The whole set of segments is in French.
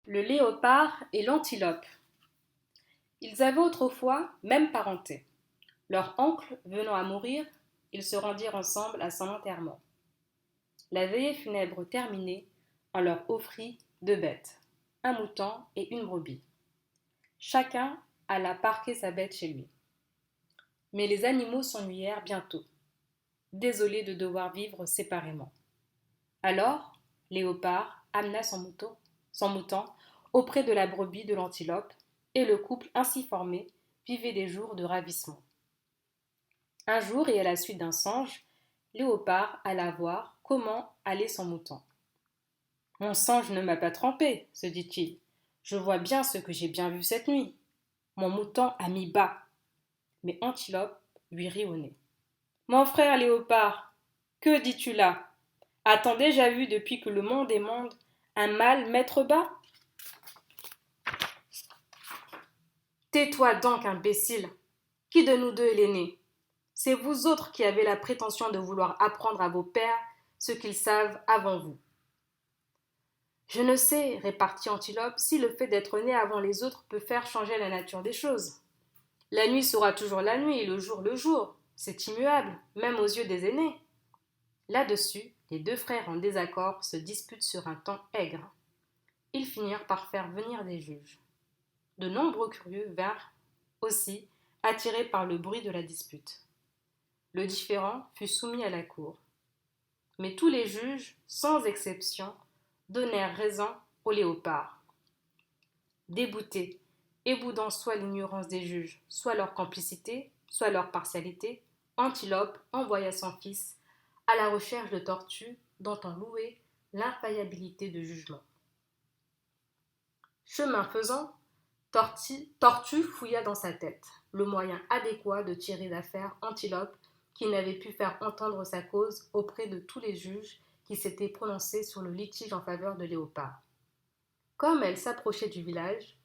Le léopard et l'antilope. Ils avaient autrefois même parenté. Leur oncle venant à mourir, ils se rendirent ensemble à son enterrement. La veillée funèbre terminée, on leur offrit 2 bêtes, un mouton et une brebis. Chacun alla parquer sa bête chez lui. Mais les animaux s'ennuyèrent bientôt, désolés de devoir vivre séparément. Alors, Léopard amena son mouton auprès de la brebis de l'antilope, et le couple ainsi formé vivait des jours de ravissement. Un jour, et à la suite d'un songe, Léopard alla voir comment allait son mouton. Mon songe ne m'a pas trompé, se dit-il. Je vois bien ce que j'ai bien vu cette nuit. Mon mouton a mis bas. Mais Antilope lui rit au nez. Mon frère Léopard, que dis-tu là? A-t-on déjà vu depuis que le monde est monde un mâle mettre bas? Tais-toi donc, imbécile. Qui de nous deux est l'aîné? C'est vous autres qui avez la prétention de vouloir apprendre à vos pères ce qu'ils savent avant vous. Je ne sais, répartit Antilope, si le fait d'être né avant les autres peut faire changer la nature des choses. La nuit sera toujours la nuit et le jour, c'est immuable, même aux yeux des aînés. Là-dessus, les deux frères en désaccord se disputent sur un ton aigre. Ils finirent par faire venir des juges. De nombreux curieux vinrent aussi, attirés par le bruit de la dispute. Le différend fut soumis à la cour. Mais tous les juges, sans exception, donnèrent raison au léopard. Débouté, et boudant soit l'ignorance des juges, soit leur complicité, soit leur partialité, Antilope envoya son fils à la recherche de Tortue, dont on louait l'infaillibilité de jugement. Chemin faisant, Tortue fouilla dans sa tête le moyen adéquat de tirer d'affaire Antilope, qui n'avait pu faire entendre sa cause auprès de tous les juges qui s'étaient prononcés sur le litige en faveur de Léopard. Comme elle s'approchait du village,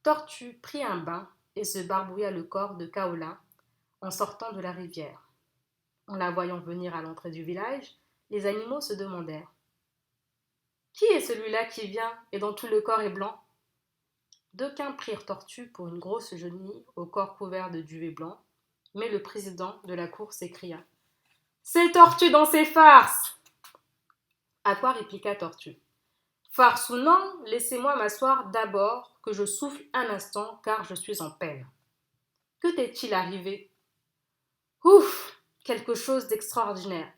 Tortue prit un bain et se barbouilla le corps de Kaolin en sortant de la rivière. En la voyant venir à l'entrée du village, les animaux se demandèrent: Qui est celui-là qui vient et dont tout le corps est blanc? D'aucuns prirent Tortue pour une grosse genille au corps couvert de duvet blanc, mais le président de la cour s'écria: C'est Tortue dans ses farces! À quoi répliqua Tortue: Farce ou non, laissez-moi m'asseoir d'abord, que je souffle un instant, car je suis en peine. Que t'est-il arrivé? Ouf! Quelque chose d'extraordinaire,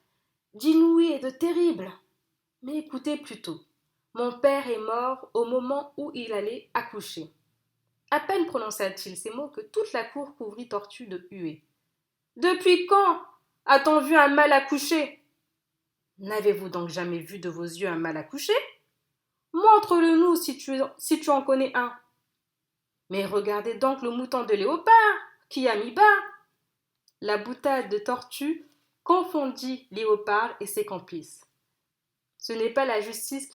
d'inouï et de terrible. Mais écoutez plutôt. Mon père est mort au moment où il allait accoucher. À peine prononça-t-il ces mots que toute la cour couvrit Tortue de huées. Depuis quand a-t-on vu un mâle accoucher? N'avez-vous donc jamais vu de vos yeux un mâle accoucher? Montre-le-nous si tu en connais un. Mais regardez donc le mouton de Léopard, qui a mis bas. La boutade de Tortue confondit Léopard et ses complices. Ce n'est pas la justice